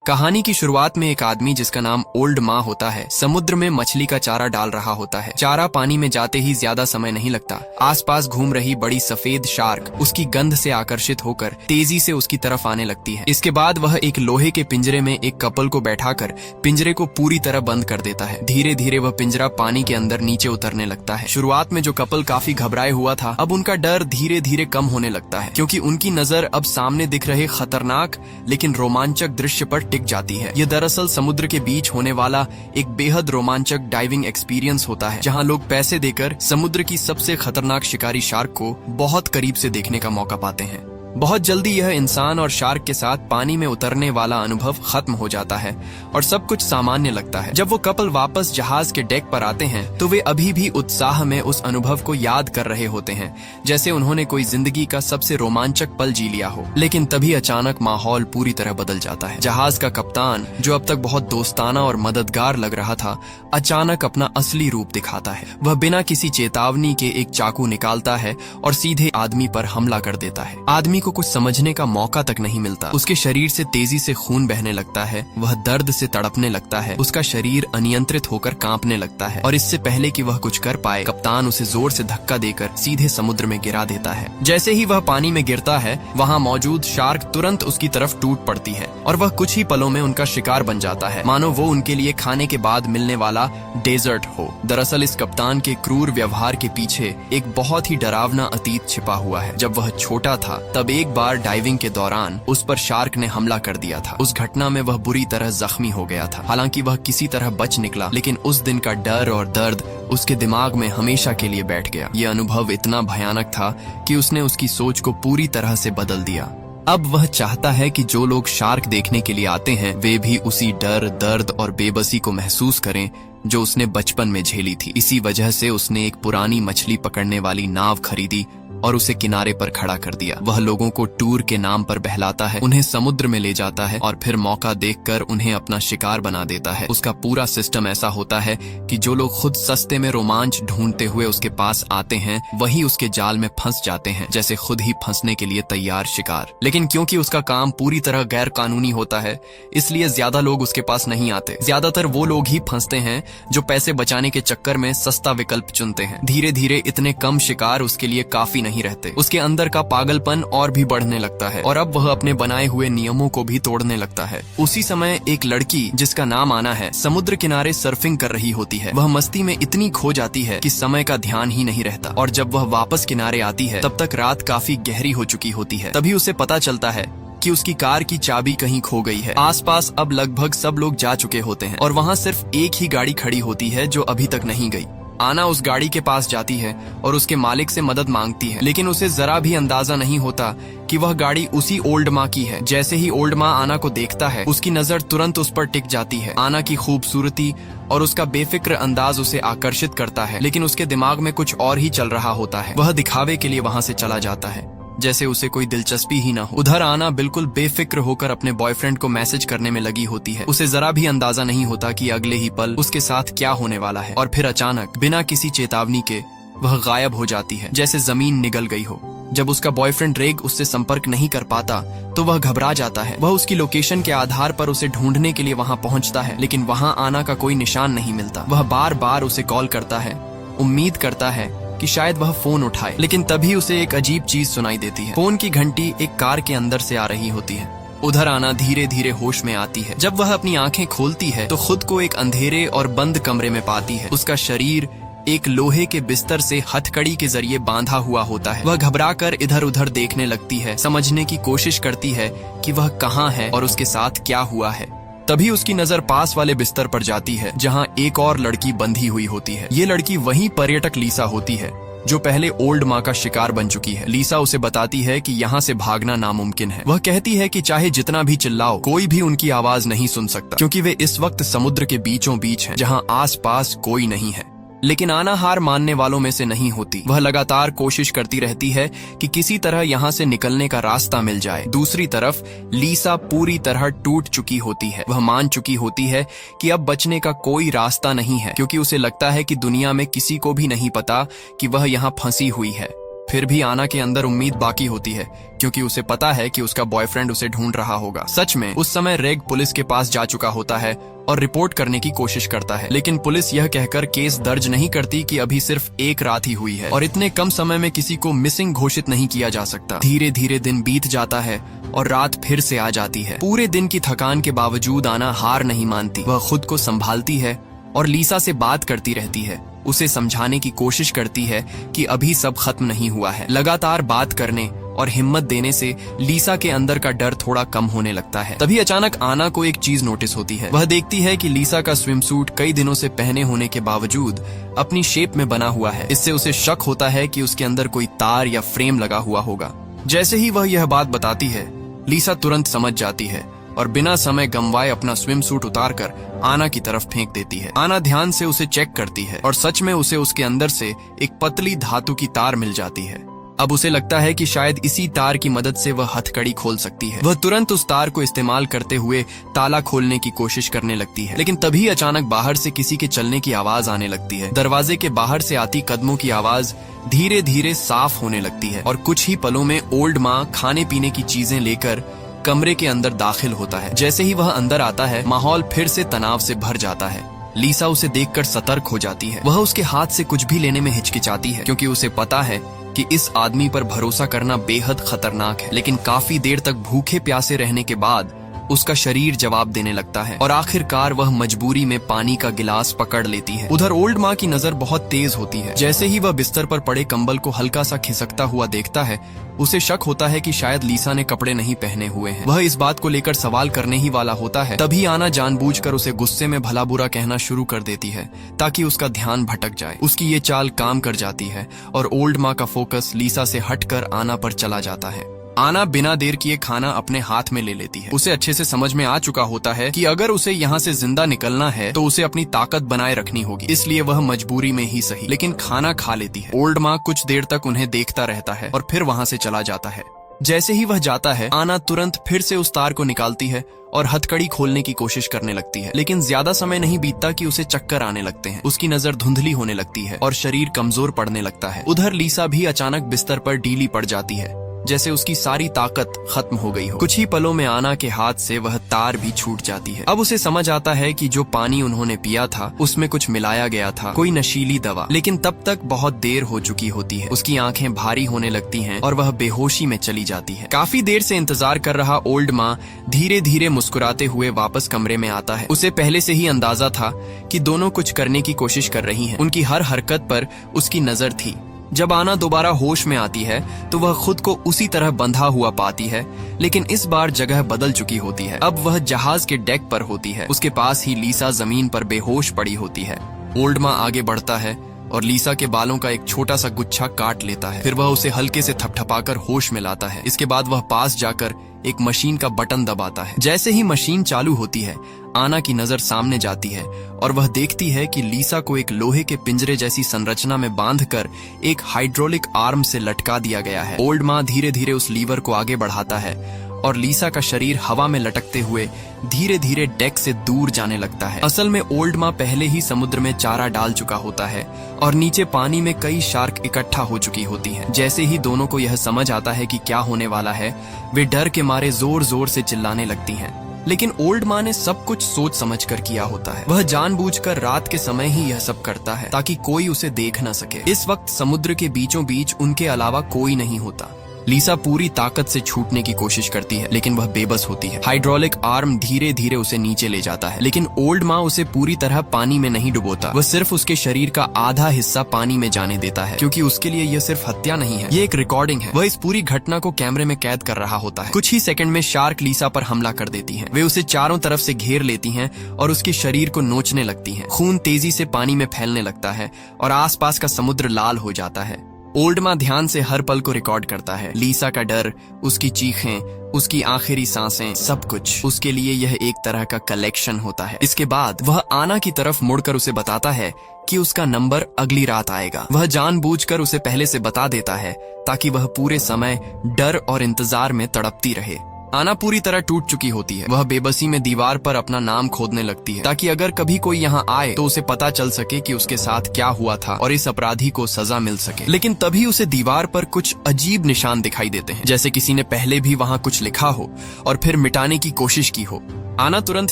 कहानी की शुरुआत में एक आदमी जिसका नाम ओल्ड माँ होता है समुद्र में मछली का चारा डाल रहा होता है। चारा पानी में जाते ही ज्यादा समय नहीं लगता। आसपास घूम रही बड़ी सफेद शार्क उसकी गंध से आकर्षित होकर तेजी से उसकी तरफ आने लगती है। इसके बाद वह एक लोहे के पिंजरे में एक कपल को बैठाकर पिंजरे को पूरी तरह बंद कर देता है। धीरे धीरे वह पिंजरा पानी के अंदर नीचे उतरने लगता है। शुरुआत में जो कपल काफी घबराए हुआ था, अब उनका डर धीरे धीरे कम होने लगता है, क्योंकि उनकी नजर अब सामने दिख रहे खतरनाक लेकिन रोमांचक दृश्य पर टिक जाती है। यह दरअसल समुद्र के बीच होने वाला एक बेहद रोमांचक डाइविंग एक्सपीरियंस होता है, जहां लोग पैसे देकर समुद्र की सबसे खतरनाक शिकारी शार्क को बहुत करीब से देखने का मौका पाते हैं। बहुत जल्दी यह इंसान और शार्क के साथ पानी में उतरने वाला अनुभव खत्म हो जाता है और सब कुछ सामान्य लगता है। जब वो कपल वापस जहाज के डेक पर आते हैं तो वे अभी भी उत्साह में उस अनुभव को याद कर रहे होते हैं, जैसे उन्होंने कोई जिंदगी का सबसे रोमांचक पल जी लिया हो। लेकिन तभी अचानक माहौल पूरी तरह बदल जाता है। जहाज का कप्तान, जो अब तक बहुत दोस्ताना और मददगार लग रहा था, अचानक अपना असली रूप दिखाता है। वह बिना किसी चेतावनी के एक चाकू निकालता है और सीधे आदमी पर हमला कर देता है। आदमी को कुछ समझने का मौका तक नहीं मिलता। उसके शरीर से तेजी से खून बहने लगता है। वह दर्द से तड़पने लगता है। उसका शरीर अनियंत्रित होकर कांपने लगता है और इससे पहले कि वह कुछ कर पाए, कप्तान उसे जोर से धक्का देकर सीधे समुद्र में गिरा देता है। जैसे ही वह पानी में गिरता है, वहाँ मौजूद शार्क तुरंत उसकी तरफ टूट पड़ती है और वह कुछ ही पलों में उनका शिकार बन जाता है, मानो वो उनके लिए खाने के बाद मिलने वाला डेजर्ट हो। दरअसल इस कप्तान के क्रूर व्यवहार के पीछे एक बहुत ही डरावना अतीत छिपा हुआ है। जब वह छोटा था तब एक बार डाइविंग के दौरान उस पर शार्क ने हमला कर दिया था। उस घटना में वह बुरी तरह जख्मी हो गया था। हालांकि वह किसी तरह बच निकला, लेकिन उस दिन का डर और दर्द उसके दिमाग में हमेशा के लिए बैठ गया। यह अनुभव इतना भयानक था कि उसने उसकी सोच को पूरी तरह से बदल दिया। अब वह चाहता है कि जो लोग शार्क देखने के लिए आते हैं वे भी उसी डर, दर्द और बेबसी को महसूस करें जो उसने बचपन में झेली थी। इसी वजह से उसने एक पुरानी मछली पकड़ने वाली नाव खरीदी और उसे किनारे पर खड़ा कर दिया। वह लोगों को टूर के नाम पर बहलाता है, उन्हें समुद्र में ले जाता है और फिर मौका देखकर उन्हें अपना शिकार बना देता है। उसका पूरा सिस्टम ऐसा होता है कि जो लोग खुद सस्ते में रोमांच ढूंढते हुए उसके पास आते हैं, वही उसके जाल में फंस जाते हैं, जैसे खुद ही फंसने के लिए तैयार शिकार। लेकिन क्योंकि उसका काम पूरी तरह गैर कानूनी होता है, इसलिए ज्यादा लोग उसके पास नहीं आते। ज्यादातर वो लोग ही फंसते हैं जो पैसे बचाने के चक्कर में सस्ता विकल्प चुनते हैं। धीरे धीरे इतने कम शिकार उसके लिए काफी नहीं रहते। उसके अंदर का पागलपन और भी बढ़ने लगता है और अब वह अपने बनाए हुए नियमों को भी तोड़ने लगता है। उसी समय एक लड़की, जिसका नाम आना है, समुद्र किनारे सर्फिंग कर रही होती है। वह मस्ती में इतनी खो जाती है कि समय का ध्यान ही नहीं रहता और जब वह वापस किनारे आती है तब तक रात काफी गहरी हो चुकी होती है। तभी उसे पता चलता है कि उसकी कार की चाबी कहीं खो गई है। आसपास अब लगभग सब लोग जा चुके होते हैं और वहाँ सिर्फ एक ही गाड़ी खड़ी होती है जो अभी तक नहीं गई। आना उस गाड़ी के पास जाती है और उसके मालिक से मदद मांगती है, लेकिन उसे जरा भी अंदाजा नहीं होता कि वह गाड़ी उसी ओल्ड माँ की है। जैसे ही ओल्ड माँ आना को देखता है, उसकी नजर तुरंत उस पर टिक जाती है। आना की खूबसूरती और उसका बेफिक्र अंदाज उसे आकर्षित करता है, लेकिन उसके दिमाग में कुछ और ही चल रहा होता है। वह दिखावे के लिए वहाँ से चला जाता है, जैसे उसे कोई दिलचस्पी ही ना हो। उधर आना बिल्कुल बेफिक्र होकर अपने बॉयफ्रेंड को मैसेज करने में लगी होती है। उसे जरा भी अंदाजा नहीं होता कि अगले ही पल उसके साथ क्या होने वाला है। और फिर अचानक बिना किसी चेतावनी के वह गायब हो जाती है, जैसे जमीन निगल गई हो। जब उसका बॉयफ्रेंड रेग उससे संपर्क नहीं कर पाता तो वह घबरा जाता है। वह उसकी लोकेशन के आधार पर उसे ढूंढने के लिए वहाँ पहुँचता है, लेकिन वहाँ आना का कोई निशान नहीं मिलता। वह बार बार उसे कॉल करता है, उम्मीद करता है कि शायद वह फोन उठाए, लेकिन तभी उसे एक अजीब चीज सुनाई देती है। फोन की घंटी एक कार के अंदर से आ रही होती है। उधर आना धीरे धीरे होश में आती है। जब वह अपनी आंखें खोलती है तो खुद को एक अंधेरे और बंद कमरे में पाती है। उसका शरीर एक लोहे के बिस्तर से हथकड़ी के जरिए बांधा हुआ होता है। वह घबराकर इधर उधर देखने लगती है, समझने की कोशिश करती है कि वह कहाँ है और उसके साथ क्या हुआ है। तभी उसकी नजर पास वाले बिस्तर पर जाती है, जहां एक और लड़की बंधी हुई होती है। ये लड़की वही पर्यटक लीसा होती है जो पहले ओल्ड माँ का शिकार बन चुकी है। लीसा उसे बताती है कि यहाँ से भागना नामुमकिन है। वह कहती है कि चाहे जितना भी चिल्लाओ, कोई भी उनकी आवाज नहीं सुन सकता, क्योंकि वे इस वक्त समुद्र के बीचों बीच हैं, जहाँ आस पास कोई नहीं है। लेकिन आना हार मानने वालों में से नहीं होती। वह लगातार कोशिश करती रहती है कि किसी तरह यहाँ से निकलने का रास्ता मिल जाए। दूसरी तरफ लीसा पूरी तरह टूट चुकी होती है। वह मान चुकी होती है कि अब बचने का कोई रास्ता नहीं है, क्योंकि उसे लगता है कि दुनिया में किसी को भी नहीं पता कि वह यहाँ फंसी हुई है। फिर भी आना के अंदर उम्मीद बाकी होती है, क्योंकि उसे पता है कि उसका बॉयफ्रेंड उसे ढूंढ रहा होगा। सच में उस समय रेग पुलिस के पास जा चुका होता है और रिपोर्ट करने की कोशिश करता है, लेकिन पुलिस यह कहकर केस दर्ज नहीं करती कि अभी सिर्फ एक रात ही हुई है और इतने कम समय में किसी को मिसिंग घोषित नहीं किया जा सकता। धीरे धीरे दिन बीत जाता है और रात फिर से आ जाती है। पूरे दिन की थकान के बावजूद आना हार नहीं मानती। वह खुद को संभालती है और लीसा से बात करती रहती है, उसे समझाने की कोशिश करती है कि अभी सब खत्म नहीं हुआ है। लगातार बात करने और हिम्मत देने से लीसा के अंदर का डर थोड़ा कम होने लगता है। तभी अचानक आना को एक चीज नोटिस होती है। वह देखती है कि लीसा का स्विमसूट कई दिनों से पहने होने के बावजूद अपनी शेप में बना हुआ है। इससे उसे शक होता है कि उसके अंदर कोई तार या फ्रेम लगा हुआ होगा। जैसे ही वह यह बात बताती है, लीसा तुरंत समझ जाती है और बिना समय गंवाए अपना स्विमसूट उतारकर आना की तरफ फेंक देती है। आना ध्यान से उसे चेक करती है और सच में उसे उसके अंदर से एक पतली धातु की तार मिल जाती है। अब उसे लगता है कि शायद इसी तार की मदद से वह हथकड़ी खोल सकती है। वह तुरंत उस तार को इस्तेमाल करते हुए ताला खोलने की कोशिश करने लगती है, लेकिन तभी अचानक बाहर से किसी के चलने की आवाज आने लगती है। दरवाजे के बाहर से आती कदमों की आवाज धीरे धीरे साफ होने लगती है और कुछ ही पलों में ओल्ड माँ खाने पीने की चीजें लेकर कमरे के अंदर दाखिल होता है। जैसे ही वह अंदर आता है, माहौल फिर से तनाव से भर जाता है। लीसा उसे देखकर सतर्क हो जाती है। वह उसके हाथ से कुछ भी लेने में हिचकिचाती है, क्योंकि उसे पता है कि इस आदमी पर भरोसा करना बेहद खतरनाक है। लेकिन काफी देर तक भूखे प्यासे रहने के बाद उसका शरीर जवाब देने लगता है और आखिरकार वह मजबूरी में पानी का गिलास पकड़ लेती है। उधर ओल्ड माँ की नजर बहुत तेज होती है। जैसे ही वह बिस्तर पर पड़े कंबल को हल्का सा खिसकता हुआ देखता है, उसे शक होता है कि शायद लीसा ने कपड़े नहीं पहने हुए हैं। वह इस बात को लेकर सवाल करने ही वाला होता है, तभी आना जानबूझकर उसे गुस्से में भला बुरा कहना शुरू कर देती है ताकि उसका ध्यान भटक जाए। उसकी ये चाल काम कर जाती है और ओल्ड माँ का फोकस लीसा से हटकर आना पर चला जाता है। आना बिना देर किए खाना अपने हाथ में ले लेती है। उसे अच्छे से समझ में आ चुका होता है कि अगर उसे यहाँ से जिंदा निकलना है तो उसे अपनी ताकत बनाए रखनी होगी, इसलिए वह मजबूरी में ही सही लेकिन खाना खा लेती है। ओल्ड माँ कुछ देर तक उन्हें देखता रहता है और फिर वहाँ से चला जाता है। जैसे ही वह जाता है, आना तुरंत फिर से उस तार को निकालती है और हथकड़ी खोलने की कोशिश करने लगती है, लेकिन ज्यादा समय नहीं बीतता कि उसे चक्कर आने लगते हैं। उसकी नजर धुंधली होने लगती है और शरीर कमजोर पड़ने लगता है। उधर लीसा भी अचानक बिस्तर पर ढीली पड़ जाती है, जैसे उसकी सारी ताकत खत्म हो गई हो। कुछ ही पलों में आना के हाथ से वह तार भी छूट जाती है। अब उसे समझ आता है कि जो पानी उन्होंने पिया था उसमें कुछ मिलाया गया था, कोई नशीली दवा। लेकिन तब तक बहुत देर हो चुकी होती है। उसकी आंखें भारी होने लगती हैं और वह बेहोशी में चली जाती है। काफी देर से इंतजार कर रहा ओल्ड माँ धीरे धीरे मुस्कुराते हुए वापस कमरे में आता है। उसे पहले से ही अंदाजा था कि दोनों कुछ करने की कोशिश कर रही हैं। उनकी हर हरकत पर उसकी नजर थी। जब आना दोबारा होश में आती है तो वह खुद को उसी तरह बंधा हुआ पाती है, लेकिन इस बार जगह बदल चुकी होती है। अब वह जहाज के डेक पर होती है। उसके पास ही लीसा जमीन पर बेहोश पड़ी होती है। ओल्ड माँ आगे बढ़ता है और लीसा के बालों का एक छोटा सा गुच्छा काट लेता है। फिर वह उसे हल्के से थपथपाकर होश में लाता है। इसके बाद वह पास जाकर एक मशीन का बटन दबाता है। जैसे ही मशीन चालू होती है, आना की नजर सामने जाती है और वह देखती है कि लीसा को एक लोहे के पिंजरे जैसी संरचना में बांधकर एक हाइड्रोलिक आर्म से लटका दिया गया है। ओल्ड माँ धीरे धीरे उस लीवर को आगे बढ़ाता है और लीसा का शरीर हवा में लटकते हुए धीरे धीरे डेक से दूर जाने लगता है। असल में ओल्ड माँ पहले ही समुद्र में चारा डाल चुका होता है और नीचे पानी में कई शार्क इकट्ठा हो चुकी होती हैं। जैसे ही दोनों को यह समझ आता है कि क्या होने वाला है, वे डर के मारे जोर जोर से चिल्लाने लगती हैं। लेकिन ओल्ड माँ ने सब कुछ सोच समझ कर किया होता है। वह जानबूझकर रात के समय ही यह सब करता है ताकि कोई उसे देख न सके। इस वक्त समुद्र के बीचों बीच उनके अलावा कोई नहीं होता। लीसा पूरी ताकत से छूटने की कोशिश करती है, लेकिन वह बेबस होती है। हाइड्रोलिक आर्म धीरे धीरे उसे नीचे ले जाता है, लेकिन ओल्ड माँ उसे पूरी तरह पानी में नहीं डुबोता। वह सिर्फ उसके शरीर का आधा हिस्सा पानी में जाने देता है, क्योंकि उसके लिए यह सिर्फ हत्या नहीं है, ये एक रिकॉर्डिंग है। वह इस पूरी घटना को कैमरे में कैद कर रहा होता है। कुछ ही सेकंड में शार्क लीसा पर हमला कर देती हैं। वे उसे चारों तरफ से घेर लेती हैं और उसके शरीर को नोचने लगती हैं। खून तेजी से पानी में फैलने लगता है और आसपास का समुद्र लाल हो जाता है। ओल्ड माँ ध्यान से हर पल को रिकॉर्ड करता है। लीसा का डर, उसकी चीखें, उसकी आखिरी सांसें, सब कुछ उसके लिए यह एक तरह का कलेक्शन होता है। इसके बाद वह आना की तरफ मुड़कर उसे बताता है कि उसका नंबर अगली रात आएगा। वह जानबूझकर उसे पहले से बता देता है ताकि वह पूरे समय डर और इंतजार में तड़पती रहे। आना पूरी तरह टूट चुकी होती है। वह बेबसी में दीवार पर अपना नाम खोदने लगती है ताकि अगर कभी कोई यहाँ आए तो उसे पता चल सके कि उसके साथ क्या हुआ था और इस अपराधी को सजा मिल सके। लेकिन तभी उसे दीवार पर कुछ अजीब निशान दिखाई देते हैं, जैसे किसी ने पहले भी वहाँ कुछ लिखा हो और फिर मिटाने की कोशिश की हो। आना तुरंत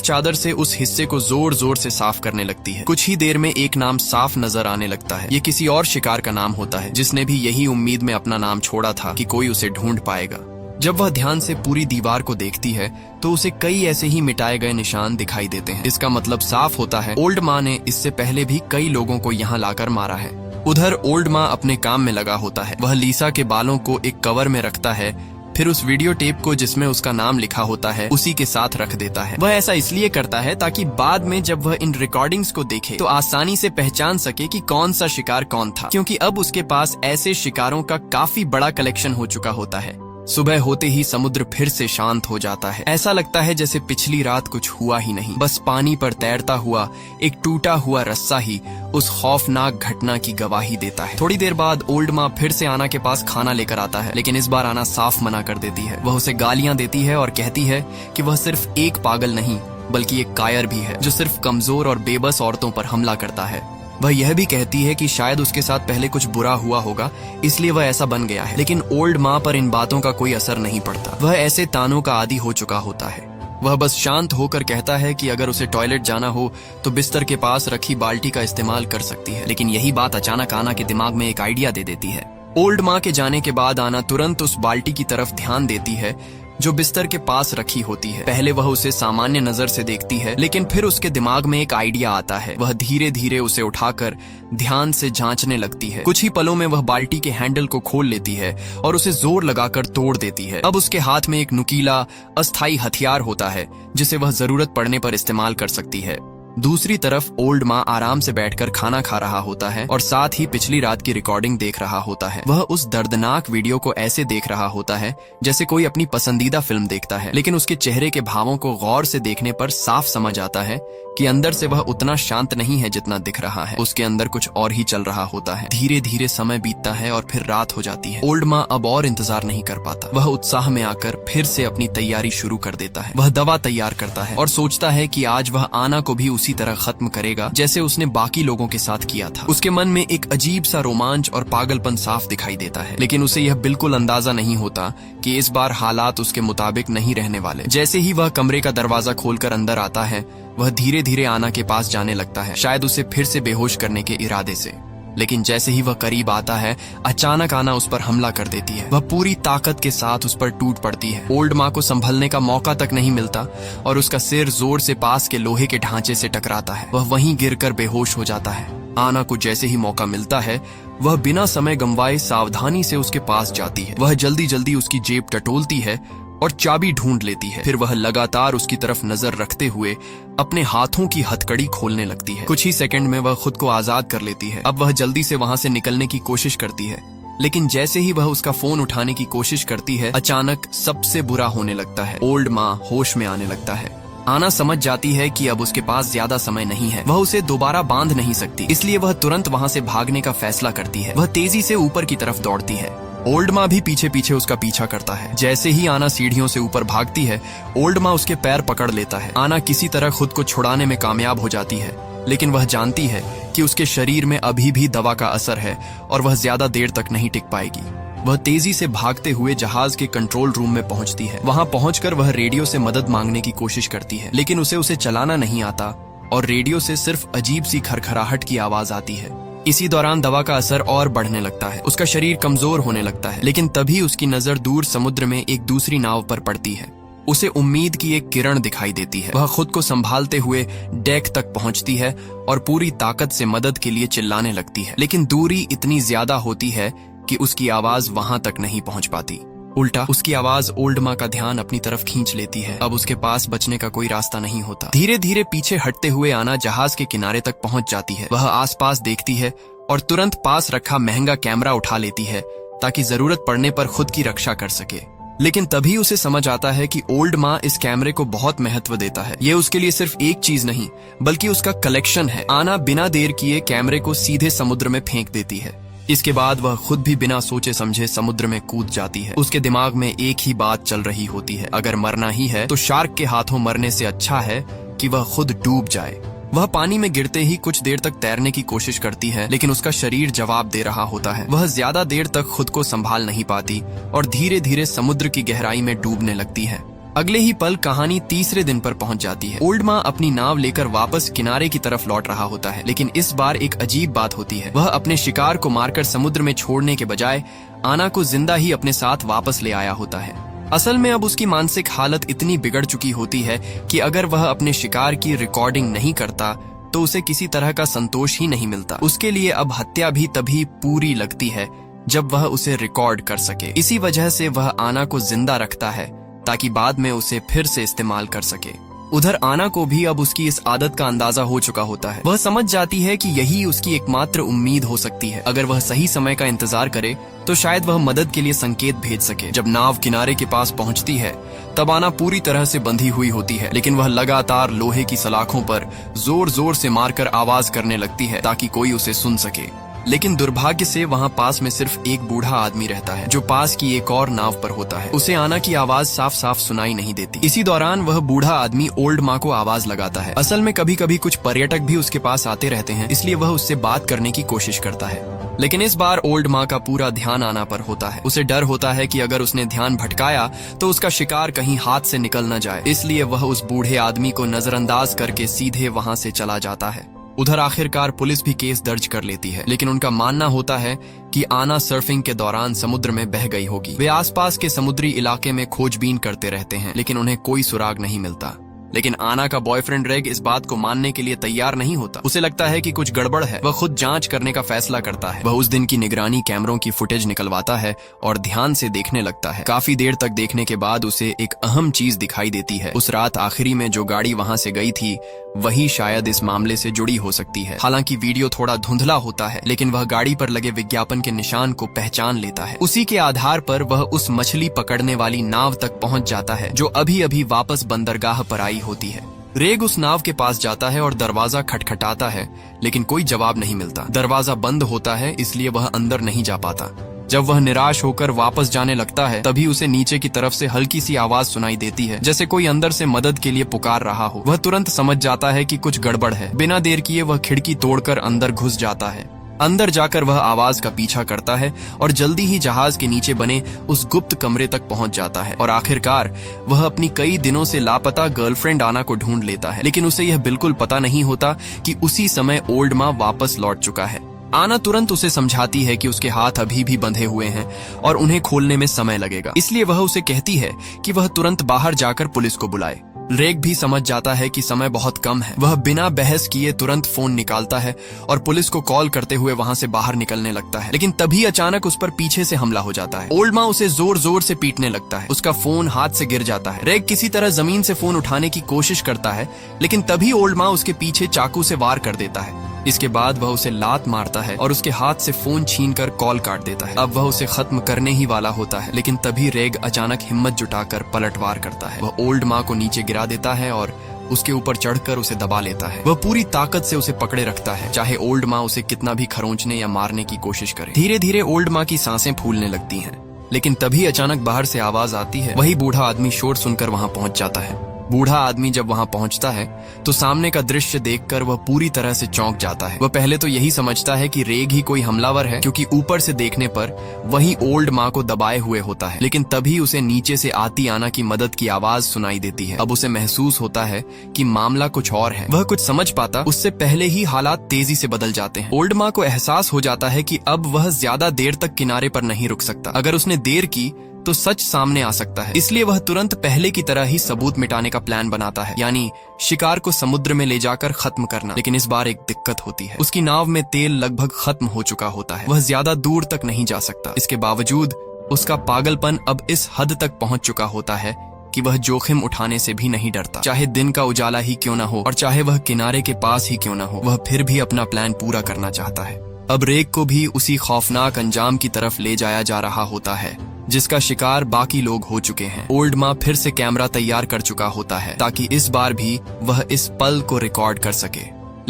चादर से उस हिस्से को जोर जोर से साफ करने लगती है। कुछ ही देर में एक नाम साफ नजर आने लगता है। ये किसी और शिकार का नाम होता है जिसने भी यही उम्मीद में अपना नाम छोड़ा था कि कोई उसे ढूंढ पाएगा। जब वह ध्यान से पूरी दीवार को देखती है तो उसे कई ऐसे ही मिटाए गए निशान दिखाई देते हैं। इसका मतलब साफ होता है ओल्ड माँ ने इससे पहले भी कई लोगों को यहाँ लाकर मारा है। उधर ओल्ड माँ अपने काम में लगा होता है। वह लीसा के बालों को एक कवर में रखता है, फिर उस वीडियो टेप को जिसमें उसका नाम लिखा होता है उसी के साथ रख देता है। वह ऐसा इसलिए करता है ताकि बाद में जब वह इन रिकॉर्डिंग्स को देखे तो आसानी से पहचान सके कि कौन सा शिकार कौन था, क्योंकि अब उसके पास ऐसे शिकारों का काफी बड़ा कलेक्शन हो चुका होता है। सुबह होते ही समुद्र फिर से शांत हो जाता है। ऐसा लगता है जैसे पिछली रात कुछ हुआ ही नहीं। बस पानी पर तैरता हुआ एक टूटा हुआ रस्सा ही उस खौफनाक घटना की गवाही देता है। थोड़ी देर बाद ओल्ड माँ फिर से आना के पास खाना लेकर आता है, लेकिन इस बार आना साफ मना कर देती है। वह उसे गालियां देती है और कहती है कि वह सिर्फ एक पागल नहीं बल्कि एक कायर भी है जो सिर्फ कमजोर और बेबस औरतों पर हमला करता है। वह यह भी कहती है कि शायद उसके साथ पहले कुछ बुरा हुआ होगा इसलिए वह ऐसा बन गया है। लेकिन ओल्ड माँ पर इन बातों का कोई असर नहीं पड़ता। वह ऐसे तानों का आदी हो चुका होता है। वह बस शांत होकर कहता है कि अगर उसे टॉयलेट जाना हो तो बिस्तर के पास रखी बाल्टी का इस्तेमाल कर सकती है। लेकिन यही बात अचानक आना के दिमाग में एक आइडिया दे देती है। ओल्ड माँ के जाने के बाद आना तुरंत उस बाल्टी की तरफ ध्यान देती है जो बिस्तर के पास रखी होती है। पहले वह उसे सामान्य नजर से देखती है, लेकिन फिर उसके दिमाग में एक आइडिया आता है। वह धीरे धीरे उसे उठाकर ध्यान से जांचने लगती है। कुछ ही पलों में वह बाल्टी के हैंडल को खोल लेती है और उसे जोर लगाकर तोड़ देती है। अब उसके हाथ में एक नुकीला अस्थायी हथियार होता है जिसे वह जरूरत पड़ने पर इस्तेमाल कर सकती है। दूसरी तरफ ओल्ड माँ आराम से बैठकर खाना खा रहा होता है और साथ ही पिछली रात की रिकॉर्डिंग देख रहा होता है। वह उस दर्दनाक वीडियो को ऐसे देख रहा होता है जैसे कोई अपनी पसंदीदा फिल्म देखता है, लेकिन उसके चेहरे के भावों को गौर से देखने पर साफ समझ आता है कि अंदर से वह उतना शांत नहीं है जितना दिख रहा है। उसके अंदर कुछ और ही चल रहा होता है। धीरे धीरे समय बीतता है और फिर रात हो जाती है। ओल्ड माँ अब और इंतजार नहीं कर पाता। वह उत्साह में आकर फिर से अपनी तैयारी शुरू कर देता है। वह दवा तैयार करता है और सोचता है कि आज वह आना को भी उसी तरह खत्म करेगा जैसे उसने बाकी लोगों के साथ किया था। उसके मन में एक अजीब सा रोमांच और पागलपन साफ दिखाई देता है, लेकिन उसे यह बिल्कुल अंदाजा नहीं होता कि इस बार हालात उसके मुताबिक नहीं रहने वाले। जैसे ही वह कमरे का दरवाजा खोलकर अंदर आता है वह धीरे धीरे आना के पास जाने लगता है, शायद उसे फिर से बेहोश करने के इरादे से। लेकिन जैसे ही वह करीब आता है अचानक आना उस पर हमला कर देती है। वह पूरी ताकत के साथ उस पर टूट पड़ती है। ओल्ड माँ को संभलने का मौका तक नहीं मिलता और उसका सिर जोर से पास के लोहे के ढांचे से टकराता है। वह वहीं गिरकर बेहोश हो जाता है। आना को जैसे ही मौका मिलता है वह बिना समय गंवाए सावधानी से उसके पास जाती है। वह जल्दी जल्दी उसकी जेब टटोलती है और चाबी ढूंढ लेती है। फिर वह लगातार उसकी तरफ नजर रखते हुए अपने हाथों की हथकड़ी खोलने लगती है। कुछ ही सेकंड में वह खुद को आजाद कर लेती है। अब वह जल्दी से वहां से निकलने की कोशिश करती है, लेकिन जैसे ही वह उसका फोन उठाने की कोशिश करती है अचानक सबसे बुरा होने लगता है। ओल्ड माँ होश में आने लगता है। आना समझ जाती है कि अब उसके पास ज्यादा समय नहीं है। वह उसे दोबारा बांध नहीं सकती, इसलिए वह तुरंत वहां से भागने का फैसला करती है। वह तेजी से ऊपर की तरफ दौड़ती है। ओल्ड माँ भी पीछे पीछे उसका पीछा करता है। जैसे ही आना सीढ़ियों से ऊपर भागती है ओल्ड माँ उसके पैर पकड़ लेता है। आना किसी तरह खुद को छुड़ाने में कामयाब हो जाती है, लेकिन वह जानती है कि उसके शरीर में अभी भी दवा का असर है और वह ज्यादा देर तक नहीं टिक पाएगी। वह तेजी से भागते हुए जहाज के कंट्रोल रूम में पहुंचती है। वहां पहुंचकर वह रेडियो से मदद मांगने की कोशिश करती है, लेकिन उसे चलाना नहीं आता और रेडियो से सिर्फ अजीब सी खरखराहट की आवाज आती है। इसी दौरान दवा का असर और बढ़ने लगता है। उसका शरीर कमजोर होने लगता है, लेकिन तभी उसकी नजर दूर समुद्र में एक दूसरी नाव पर पड़ती है। उसे उम्मीद की एक किरण दिखाई देती है। वह खुद को संभालते हुए डेक तक पहुंचती है और पूरी ताकत से मदद के लिए चिल्लाने लगती है, लेकिन दूरी इतनी ज्यादा होती है कि उसकी आवाज वहां तक नहीं पहुंच पाती। उल्टा उसकी आवाज ओल्ड माँ का ध्यान अपनी तरफ खींच लेती है। अब उसके पास बचने का कोई रास्ता नहीं होता। धीरे धीरे पीछे हटते हुए आना जहाज के किनारे तक पहुंच जाती है। वह आसपास देखती है और तुरंत पास रखा महंगा कैमरा उठा लेती है ताकि जरूरत पड़ने पर खुद की रक्षा कर सके। लेकिन तभी उसे समझ आता है कि ओल्ड माँ इस कैमरे को बहुत महत्व देता है। ये उसके लिए सिर्फ एक चीज नहीं बल्कि उसका कलेक्शन है। आना बिना देर किए कैमरे को सीधे समुद्र में फेंक देती है। इसके बाद वह खुद भी बिना सोचे समझे समुद्र में कूद जाती है। उसके दिमाग में एक ही बात चल रही होती है, अगर मरना ही है तो शार्क के हाथों मरने से अच्छा है कि वह खुद डूब जाए। वह पानी में गिरते ही कुछ देर तक तैरने की कोशिश करती है, लेकिन उसका शरीर जवाब दे रहा होता है। वह ज्यादा देर तक खुद को संभाल नहीं पाती और धीरे धीरे समुद्र की गहराई में डूबने लगती है। अगले ही पल कहानी तीसरे दिन पर पहुंच जाती है। ओल्ड माँ अपनी नाव लेकर वापस किनारे की तरफ लौट रहा होता है, लेकिन इस बार एक अजीब बात होती है। वह अपने शिकार को मारकर समुद्र में छोड़ने के बजाय आना को जिंदा ही अपने साथ वापस ले आया होता है। असल में अब उसकी मानसिक हालत इतनी बिगड़ चुकी होती है कि अगर वह अपने शिकार की रिकॉर्डिंग नहीं करता तो उसे किसी तरह का संतोष ही नहीं मिलता। उसके लिए अब हत्या भी तभी पूरी लगती है जब वह उसे रिकॉर्ड कर सके। इसी वजह से वह आना को जिंदा रखता है ताकि बाद में उसे फिर से इस्तेमाल कर सके। उधर आना को भी अब उसकी इस आदत का अंदाजा हो चुका होता है। वह समझ जाती है कि यही उसकी एकमात्र उम्मीद हो सकती है। अगर वह सही समय का इंतजार करे तो शायद वह मदद के लिए संकेत भेज सके। जब नाव किनारे के पास पहुंचती है तब आना पूरी तरह से बंधी हुई होती है, लेकिन वह लगातार लोहे की सलाखों पर जोर जोर से मारकर आवाज करने लगती है ताकि कोई उसे सुन सके। लेकिन दुर्भाग्य से वहाँ पास में सिर्फ एक बूढ़ा आदमी रहता है जो पास की एक और नाव पर होता है। उसे आना की आवाज साफ साफ सुनाई नहीं देती। इसी दौरान वह बूढ़ा आदमी ओल्ड माँ को आवाज लगाता है। असल में कभी कभी कुछ पर्यटक भी उसके पास आते रहते हैं, इसलिए वह उससे बात करने की कोशिश करता है। लेकिन इस बार ओल्ड माँ का पूरा ध्यान आना पर होता है। उसे डर होता है कि अगर उसने ध्यान भटकाया तो उसका शिकार कहीं हाथ से निकल न जाए, इसलिए वह उस बूढ़े आदमी को नजरअंदाज करके सीधे वहाँ से चला जाता है। उधर आखिरकार पुलिस भी केस दर्ज कर लेती है, लेकिन उनका मानना होता है कि आना सर्फिंग के दौरान समुद्र में बह गई होगी। वे आसपास के समुद्री इलाके में खोजबीन करते रहते हैं, लेकिन उन्हें कोई सुराग नहीं मिलता। लेकिन आना का बॉयफ्रेंड रेग इस बात को मानने के लिए तैयार नहीं होता। उसे लगता है कि कुछ गड़बड़ है। वह खुद जांच करने का फैसला करता है। वह उस दिन की निगरानी कैमरों की फुटेज निकलवाता है और ध्यान से देखने लगता है। काफी देर तक देखने के बाद उसे एक अहम चीज दिखाई देती है। उस रात आखिरी में जो गाड़ी वहां से गई थी वही शायद इस मामले से जुड़ी हो सकती है। हालांकि वीडियो थोड़ा धुंधला होता है, लेकिन वह गाड़ी पर लगे विज्ञापन के निशान को पहचान लेता है। उसी के आधार पर वह उस मछली पकड़ने वाली नाव तक पहुंच जाता है जो अभी अभी वापस बंदरगाह पर आई होती है। रेग उस नाव के पास जाता है और दरवाजा खटखटाता है, लेकिन कोई जवाब नहीं मिलता। दरवाजा बंद होता है, इसलिए वह अंदर नहीं जा पाता। जब वह निराश होकर वापस जाने लगता है तभी उसे नीचे की तरफ से हल्की सी आवाज सुनाई देती है, जैसे कोई अंदर से मदद के लिए पुकार रहा हो। वह तुरंत समझ जाता है कि कुछ गड़बड़ है। बिना देर किए वह खिड़की तोड़कर अंदर घुस जाता है। अंदर जाकर वह आवाज का पीछा करता है और जल्दी ही जहाज के नीचे बने उस गुप्त कमरे तक पहुंच जाता है। और आखिरकार वह अपनी कई दिनों से लापता गर्लफ्रेंड आना को ढूंढ लेता है, लेकिन उसे यह बिल्कुल पता नहीं होता कि उसी समय ओल्ड माँ वापस लौट चुका है। आना तुरंत उसे समझाती है कि उसके हाथ अभी भी बंधे हुए हैं और उन्हें खोलने में समय लगेगा, इसलिए वह उसे कहती है कि वह तुरंत बाहर जाकर पुलिस को बुलाए। रेग भी समझ जाता है कि समय बहुत कम है। वह बिना बहस किए तुरंत फोन निकालता है और पुलिस को कॉल करते हुए वहां से बाहर निकलने लगता है, लेकिन तभी अचानक उस पर पीछे से हमला हो जाता है। ओल्ड माँ उसे जोर जोर से पीटने लगता है। उसका फोन हाथ से गिर जाता है। रेग किसी तरह जमीन से फोन उठाने की कोशिश करता है, लेकिन तभी ओल्ड माँ उसके पीछे चाकू से वार कर देता है। इसके बाद वह उसे लात मारता है और उसके हाथ से फोन छीनकर कॉल काट देता है। अब वह उसे खत्म करने ही वाला होता है, लेकिन तभी रेग अचानक हिम्मत जुटाकर पलटवार करता है। वह ओल्ड माँ को नीचे गिरा देता है और उसके ऊपर चढ़कर उसे दबा लेता है। वह पूरी ताकत से उसे पकड़े रखता है, चाहे ओल्ड माँ उसे कितना भी खरोंचने या मारने की कोशिश करे। धीरे धीरे ओल्ड माँ की सांसें फूलने लगती हैं, लेकिन तभी अचानक बाहर से आवाज आती है। वही बूढ़ा आदमी शोर सुनकर वहां पहुंच जाता है। बूढ़ा आदमी जब वहां पहुंचता है तो सामने का दृश्य देखकर वह पूरी तरह से चौंक जाता है। वह पहले तो यही समझता है कि रेग ही कोई हमलावर है, क्योंकि ऊपर से देखने पर वही ओल्ड माँ को दबाए हुए होता है। लेकिन तभी उसे नीचे से आती आना की मदद की आवाज सुनाई देती है। अब उसे महसूस होता है कि मामला कुछ और है। वह कुछ समझ पाता उससे पहले ही हालात तेजी से बदल जाते हैं। ओल्ड माँ को एहसास हो जाता है कि अब वह ज्यादा देर तक किनारे पर नहीं रुक सकता। अगर उसने देर की तो सच सामने आ सकता है, इसलिए वह तुरंत पहले की तरह ही सबूत मिटाने का प्लान बनाता है, यानी शिकार को समुद्र में ले जाकर खत्म करना। लेकिन इस बार एक दिक्कत होती है। उसकी नाव में तेल लगभग खत्म हो चुका होता है। वह ज्यादा दूर तक नहीं जा सकता। इसके बावजूद उसका पागलपन अब इस हद तक पहुंच चुका होता है कि वह जोखिम उठाने से भी नहीं डरता। चाहे दिन का उजाला ही क्यों न हो और चाहे वह किनारे के पास ही क्यों न हो, वह फिर भी अपना प्लान पूरा करना चाहता है। अब रेग को भी उसी खौफनाक अंजाम की तरफ ले जाया जा रहा होता है जिसका शिकार बाकी लोग हो चुके हैं। ओल्ड माँ फिर से कैमरा तैयार कर चुका होता है ताकि इस बार भी वह इस पल को रिकॉर्ड कर सके।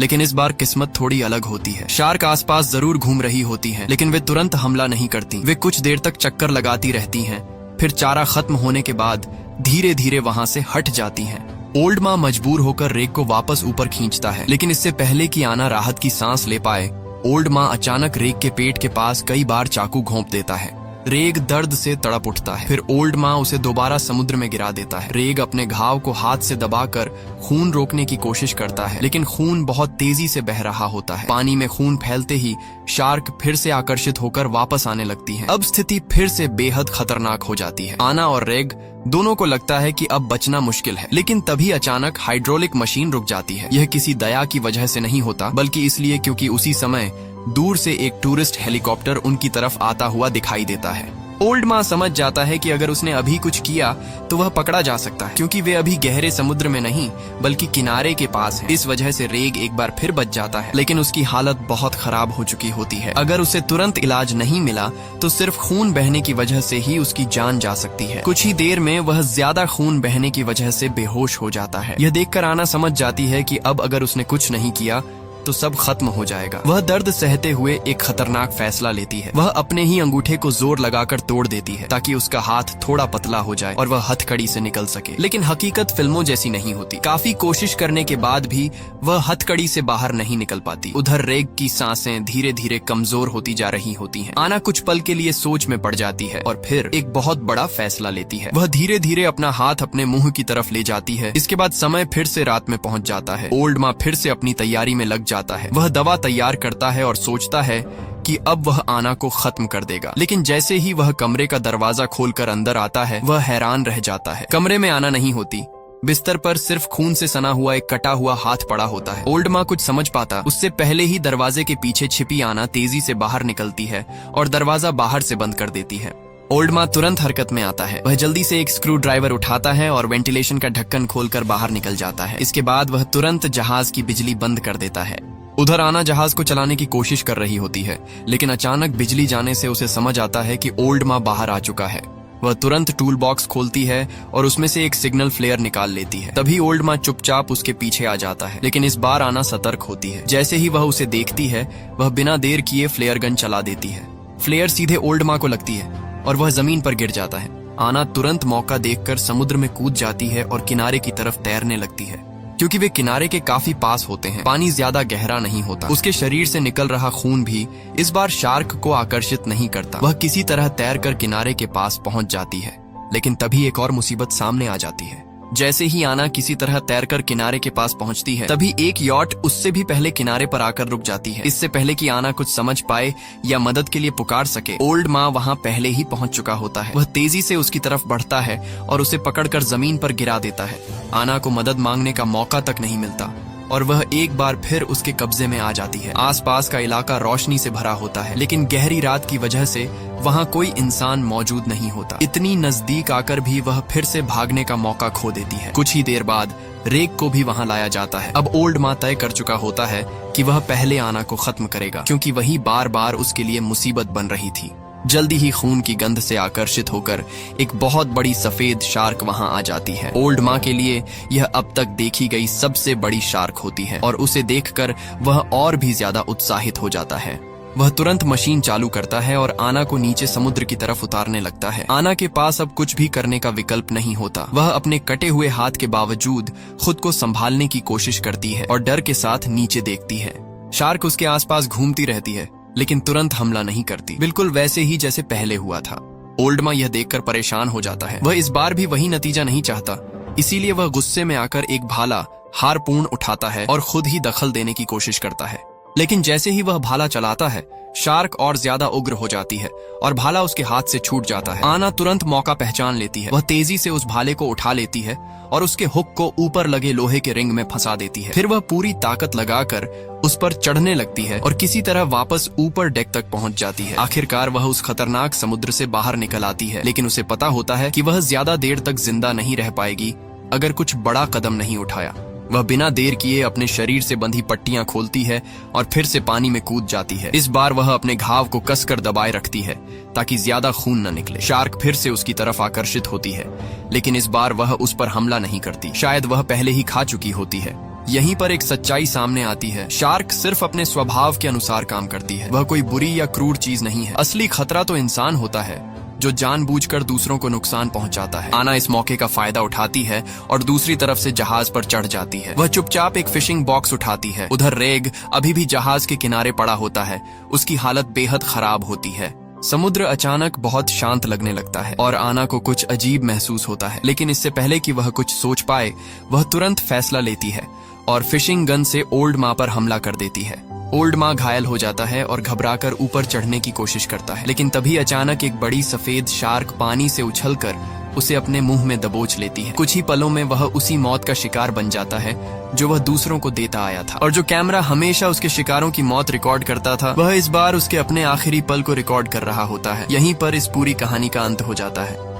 लेकिन इस बार किस्मत थोड़ी अलग होती है। शार्क आसपास जरूर घूम रही होती हैं, लेकिन वे तुरंत हमला नहीं करती। वे कुछ देर तक चक्कर लगाती रहती हैं, फिर चारा खत्म होने के बाद धीरे धीरे वहां से हट जाती हैं। ओल्ड माँ मजबूर होकर रेग को वापस ऊपर खींचता है, लेकिन इससे पहले कि आना राहत की सांस ले पाए, ओल्ड माँ अचानक रेग के पेट के पास कई बार चाकू घोंप देता है। रेग दर्द से तड़प उठता है। फिर ओल्ड माँ उसे दोबारा समुद्र में गिरा देता है। रेग अपने घाव को हाथ से दबाकर खून रोकने की कोशिश करता है, लेकिन खून बहुत तेजी से बह रहा होता है। पानी में खून फैलते ही शार्क फिर से आकर्षित होकर वापस आने लगती है। अब स्थिति फिर से बेहद खतरनाक हो जाती है। आना और रेग दोनों को लगता है कि अब बचना मुश्किल है, लेकिन तभी अचानक हाइड्रोलिक मशीन रुक जाती है। यह किसी दया की वजह से नहीं होता, बल्कि इसलिए क्योंकि उसी समय दूर से एक टूरिस्ट हेलीकॉप्टर उनकी तरफ आता हुआ दिखाई देता है। ओल्ड माँ समझ जाता है कि अगर उसने अभी कुछ किया तो वह पकड़ा जा सकता है, क्योंकि वे अभी गहरे समुद्र में नहीं बल्कि किनारे के पास है। इस वजह से रेग एक बार फिर बच जाता है, लेकिन उसकी हालत बहुत खराब हो चुकी होती है। अगर उसे तुरंत इलाज नहीं मिला तो सिर्फ खून बहने की वजह से ही उसकी जान जा सकती है। कुछ ही देर में वह ज्यादा खून बहने की वजह से बेहोश हो जाता है। यह देखकर आना समझ जाती है कि अब अगर उसने कुछ नहीं किया तो सब खत्म हो जाएगा। वह दर्द सहते हुए एक खतरनाक फैसला लेती है। वह अपने ही अंगूठे को जोर लगाकर तोड़ देती है ताकि उसका हाथ थोड़ा पतला हो जाए और वह हथकड़ी से निकल सके। लेकिन हकीकत फिल्मों जैसी नहीं होती। काफी कोशिश करने के बाद भी वह हथकड़ी से बाहर नहीं निकल पाती। उधर रेग की सांसें धीरे धीरे कमजोर होती जा रही होती हैं। आना कुछ पल के लिए सोच में पड़ जाती है और फिर एक बहुत बड़ा फैसला लेती है। वह धीरे धीरे अपना हाथ अपने मुंह की तरफ ले जाती है। इसके बाद समय फिर से रात में पहुंच जाता है। ओल्ड माँ फिर से अपनी तैयारी में लग जाता है। वह दवा तैयार करता है और सोचता है कि अब वह आना को खत्म कर देगा। लेकिन जैसे ही वह कमरे का दरवाजा खोलकर अंदर आता है, वह हैरान रह जाता है। कमरे में आना नहीं होती। बिस्तर पर सिर्फ खून से सना हुआ एक कटा हुआ हाथ पड़ा होता है। ओल्ड माँ कुछ समझ पाता उससे पहले ही दरवाजे के पीछे छिपी आना तेजी से बाहर निकलती है और दरवाजा बाहर से बंद कर देती है। ओल्ड माँ तुरंत हरकत में आता है। वह जल्दी से एक स्क्रू ड्राइवर उठाता है और वेंटिलेशन का ढक्कन खोलकर बाहर निकल जाता है। इसके बाद वह तुरंत जहाज की बिजली बंद कर देता है। उधर आना जहाज को चलाने की कोशिश कर रही होती है, लेकिन अचानक बिजली जाने से उसे समझ आता है कि ओल्ड माँ बाहर आ चुका है। वह तुरंत टूल बॉक्स खोलती है और उसमें से एक सिग्नल फ्लेयर निकाल लेती है। तभी ओल्ड माँ चुपचाप उसके पीछे आ जाता है, लेकिन इस बार आना सतर्क होती है। जैसे ही वह उसे देखती है, वह बिना देर किए फ्लेयर गन चला देती है। फ्लेयर सीधे ओल्ड माँ को लगती है और वह जमीन पर गिर जाता है। आना तुरंत मौका देखकर समुद्र में कूद जाती है और किनारे की तरफ तैरने लगती है। क्योंकि वे किनारे के काफी पास होते हैं, पानी ज्यादा गहरा नहीं होता। उसके शरीर से निकल रहा खून भी इस बार शार्क को आकर्षित नहीं करता। वह किसी तरह तैरकर किनारे के पास पहुंच जाती है, लेकिन तभी एक और मुसीबत सामने आ जाती है। जैसे ही आना किसी तरह तैरकर किनारे के पास पहुंचती है, तभी एक यॉट उससे भी पहले किनारे पर आकर रुक जाती है। इससे पहले कि आना कुछ समझ पाए या मदद के लिए पुकार सके, ओल्ड माँ वहां पहले ही पहुंच चुका होता है। वह तेजी से उसकी तरफ बढ़ता है और उसे पकड़कर जमीन पर गिरा देता है। आना को मदद मांगने का मौका तक नहीं मिलता और वह एक बार फिर उसके कब्जे में आ जाती है। आसपास का इलाका रोशनी से भरा होता है, लेकिन गहरी रात की वजह से वहां कोई इंसान मौजूद नहीं होता। इतनी नजदीक आकर भी वह फिर से भागने का मौका खो देती है। कुछ ही देर बाद रेग को भी वहां लाया जाता है। अब ओल्ड माँ तय कर चुका होता है कि वह पहले आना को खत्म करेगा, क्योंकि वही बार बार उसके लिए मुसीबत बन रही थी। जल्दी ही खून की गंध से आकर्षित होकर एक बहुत बड़ी सफेद शार्क वहां आ जाती है। ओल्ड माँ के लिए यह अब तक देखी गई सबसे बड़ी शार्क होती है और उसे देखकर वह और भी ज्यादा उत्साहित हो जाता है। वह तुरंत मशीन चालू करता है और आना को नीचे समुद्र की तरफ उतारने लगता है। आना के पास अब कुछ भी करने का विकल्प नहीं होता। वह अपने कटे हुए हाथ के बावजूद खुद को संभालने की कोशिश करती है और डर के साथ नीचे देखती है। शार्क उसके आसपास घूमती रहती है, लेकिन तुरंत हमला नहीं करती, बिल्कुल वैसे ही जैसे पहले हुआ था। ओल्ड माँ यह देखकर परेशान हो जाता है। वह इस बार भी वही नतीजा नहीं चाहता, इसीलिए वह गुस्से में आकर एक भाला हारपून उठाता है और खुद ही दखल देने की कोशिश करता है। लेकिन जैसे ही वह भाला चलाता है, शार्क और ज्यादा उग्र हो जाती है और भाला उसके हाथ से छूट जाता है। आना तुरंत मौका पहचान लेती है। वह तेजी से उस भाले को उठा लेती है और उसके हुक को ऊपर लगे लोहे के रिंग में फंसा देती है। फिर वह पूरी ताकत लगाकर उस पर चढ़ने लगती है और किसी तरह वापस ऊपर डेक तक पहुंच जाती है। आखिरकार वह उस खतरनाक समुद्र से बाहर निकल आती है, लेकिन उसे पता होता है कि वह ज्यादा देर तक जिंदा नहीं रह पाएगी अगर कुछ बड़ा कदम नहीं उठाया। वह बिना देर किए अपने शरीर से बंधी पट्टियां खोलती है और फिर से पानी में कूद जाती है। इस बार वह अपने घाव को कसकर दबाए रखती है ताकि ज्यादा खून न निकले। शार्क फिर से उसकी तरफ आकर्षित होती है, लेकिन इस बार वह उस पर हमला नहीं करती। शायद वह पहले ही खा चुकी होती है। यहीं पर एक सच्चाई सामने आती है। शार्क सिर्फ अपने स्वभाव के अनुसार काम करती है, वह कोई बुरी या क्रूर चीज नहीं है। असली खतरा तो इंसान होता है जो जानबूझकर दूसरों को नुकसान पहुंचाता है। आना इस मौके का फायदा उठाती है और दूसरी तरफ से जहाज पर चढ़ जाती है। वह चुपचाप एक फिशिंग बॉक्स उठाती है। उधर रेग अभी भी जहाज के किनारे पड़ा होता है। उसकी हालत बेहद खराब होती है। समुद्र अचानक बहुत शांत लगने लगता है और आना को कुछ अजीब महसूस होता है, लेकिन इससे पहले कि वह कुछ सोच पाए, वह तुरंत फैसला लेती है और फिशिंग गन से ओल्ड माँ पर हमला कर देती है। ओल्ड माँ घायल हो जाता है और घबराकर ऊपर चढ़ने की कोशिश करता है, लेकिन तभी अचानक एक बड़ी सफेद शार्क पानी से उछलकर उसे अपने मुंह में दबोच लेती है। कुछ ही पलों में वह उसी मौत का शिकार बन जाता है जो वह दूसरों को देता आया था। और जो कैमरा हमेशा उसके शिकारों की मौत रिकॉर्ड करता था, वह इस बार उसके अपने आखिरी पल को रिकॉर्ड कर रहा होता है। यहीं पर इस पूरी कहानी का अंत हो जाता है।